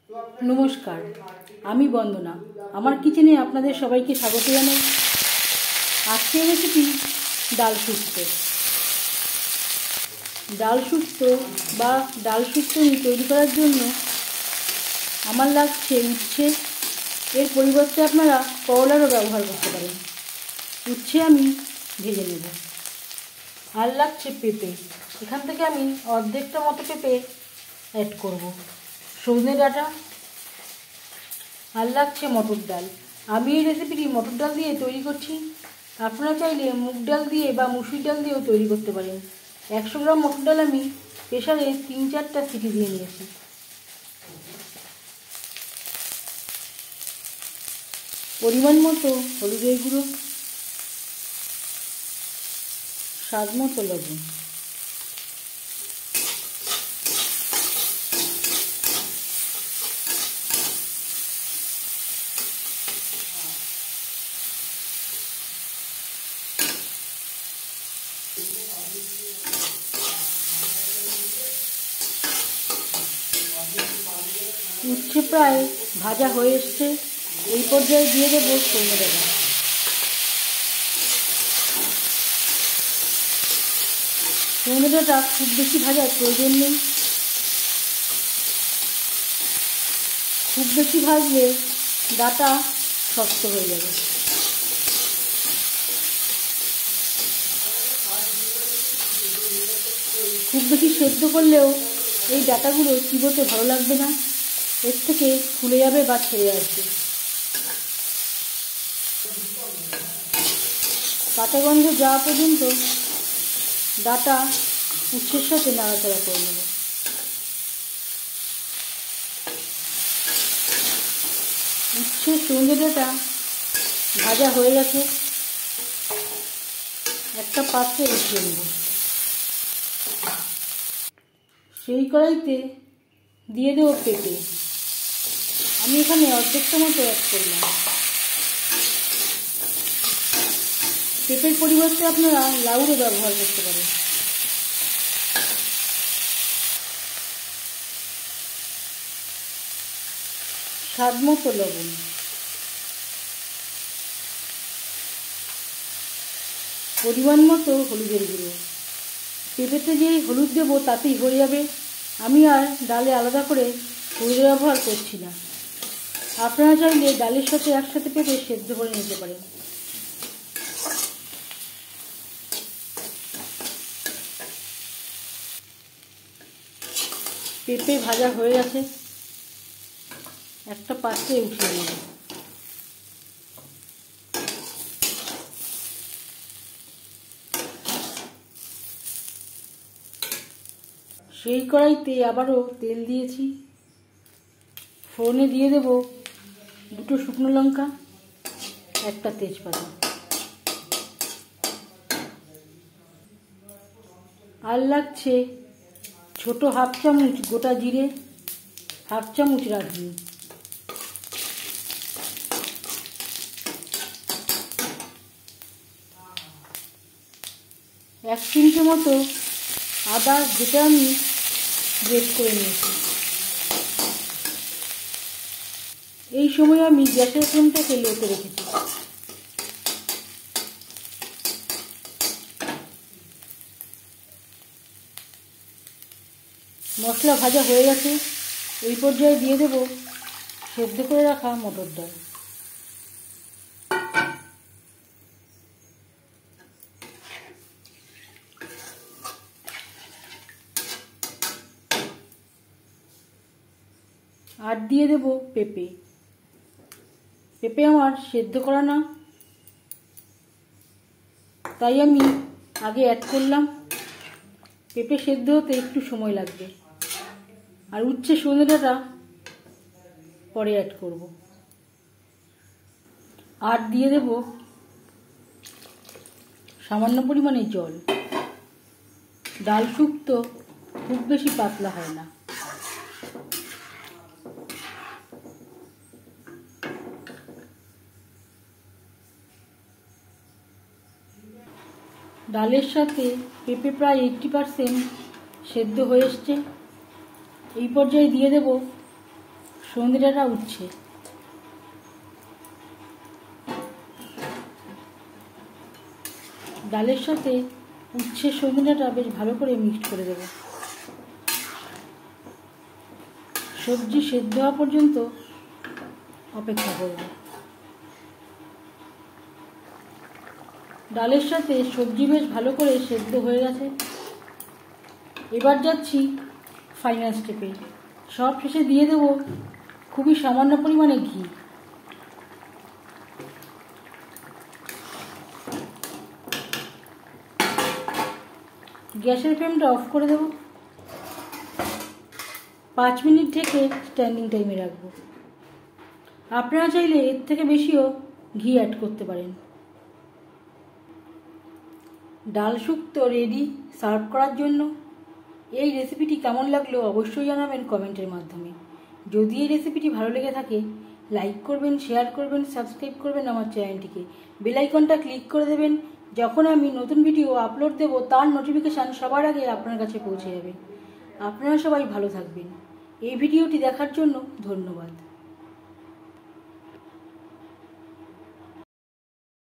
নমস্কার, আমি বন্দনা। আমার কিচেনে আপনাদের সবাইকে স্বাগত জানাই। আজকের রেসিপি ডাল শুক্তো। ডাল শুক্তো বা ডাল শুক্তনি তৈরি করার জন্য আমার লাগছে উচ্ছে। এর পরিবর্তে আপনারা করলারও ব্যবহার করতে পারেন। উচ্ছে আমি ভেজে নেব। আর লাগছে পেঁপে। এখান থেকে আমি অর্ধেকটা মতো পেঁপে অ্যাড করব। সজনে ডাঁটা। আর লাগছে মটর ডাল। আমি এই রেসিপিটি মটর ডাল দিয়ে তৈরি করছি। আপনারা চাইলে মুগ ডাল দিয়ে বা মুসুর ডাল দিয়েও তৈরি করতে পারেন। 100 গ্রাম মটর ডাল আমি প্রেসারে 3-4টা সিটি দিয়ে নিয়েছি। পরিমাণ মতো হলুদের গুঁড়ো, স্বাদ মতো লবণ। উচ্ছে প্রায় ভাজা হয়ে এসছে। এই পর্যায়ে দিয়ে দেবো সজনে ডাঁটা। সজনে ডাঁটা খুব বেশি ভাজার প্রয়োজন নেই। খুব বেশি ভাজলে ডাঁটা শক্ত হয়ে যাবে। খুব বেশি সেদ্ধ করলেও এই ডাঁটাগুলো চিবোতে ভালো লাগবে না, এর থেকে ফুলে যাবে বা ছেড়ে আসবে। কাঁচা গন্ধ যাওয়া পর্যন্ত ডাঁটা উচ্ছের সাথে নাড়াচাড়া করে নেব। উচ্ছে সজনে ডাঁটা ভাজা হয়ে গেছে। একটা পাত্রে উঠিয়ে নেব। সেই কড়াইতে দিয়ে দেবো পেঁপে। আমি এখানে অর্ধেকটা মতো অ্যাড করলাম। পেঁপের পরিবর্তে আপনারা লাউরও ব্যবহার করতে পারেন। স্বাদ মতো লবণ। পরিমাণ মতো হলুদের গুঁড়ো। পেঁপেতে যেই হলুদ দেবো তাতেই হয়ে যাবে। আমি আর ডালে আলাদা করে হলুদ ব্যবহার করছি না। আপনারা চাইলে ডালের সাথে একসাথে পেঁপে সেদ্ধ করে নিতে পারেন। পেঁপে ভাজা হয়ে গেছে। একটা পাত্রে উঠিয়ে নেব। সেই কড়াইতে আবারও তেল দিয়েছি। ফোড়নে দিয়ে দেব 2টো শুকনো লঙ্কা, একটা তেজপাতা। আর লাগছে ছোট 1/2 চামচ গোটা জিরে, 1/2 চামচ রাঁধুনি। 1 চিমটে মতো আদা, যেটা আমি গ্রেট করে নিয়েছি। এই সময় আমি গ্যাসের ফ্লেমটাকে লোতে রেখেছি। মশলা ভাজা হয়ে গেছে। এই পর্যায়ে দিয়ে দেব সেদ্ধ করে রাখা মটর ডাল। আর দিয়ে দেব পেঁপে। পেঁপে আমার সেদ্ধ করা না, তাই আমি আগে অ্যাড করলাম। পেঁপে সেদ্ধ হতে একটু সময় লাগবে। আর উচ্ছে সজনে ডাঁটা পরে অ্যাড করব। আর দিয়ে দেব সামান্য পরিমাণে জল। ডাল শুক্তো খুব বেশি পাতলা হয় না। ডালের সাথে পেঁপে প্রায় 80% সেদ্ধ হয়ে এসছে। এই পর্যায়ে দিয়ে দেব সন্ধে ডাঁটা উচ্ছে। ডালের সাথে উচ্ছের সন্ধে ডাঁটা বেশ ভালো করে মিক্সড করে দেবো। সবজি সেদ্ধ হওয়া পর্যন্ত অপেক্ষা করব। ডালের সাথে সবজি বেশ ভালো করে সেদ্ধ হয়ে গেছে। এবার যাচ্ছি ফাইনাল স্টেপে। সব শেষে দিয়ে দেব খুবই সামান্য পরিমাণে ঘি। গ্যাসের ফ্লেমটা অফ করে দেব। 5 মিনিট ঢেকে স্ট্যান্ডিং টাইমে রাখবো। আপনারা চাইলে এর থেকে বেশিও ঘি অ্যাড করতে পারেন। ডাল শুক্তো রেডি সার্ভ করার জন্য। এই রেসিপিটি কেমন লাগলো অবশ্যই জানাবেন কমেন্টের মাধ্যমে। যদি এই রেসিপিটি ভালো লেগে থাকে লাইক করবেন, শেয়ার করবেন, সাবস্ক্রাইব করবেন আমার চ্যানেলটিকে। বেল আইকনটা ক্লিক করে দেবেন। যখন আমি নতুন ভিডিও আপলোড দেব তার নোটিফিকেশান সবার আগে আপনার কাছে পৌঁছে যাবে। আপনারা সবাই ভালো থাকবেন। এই ভিডিওটি দেখার জন্য ধন্যবাদ।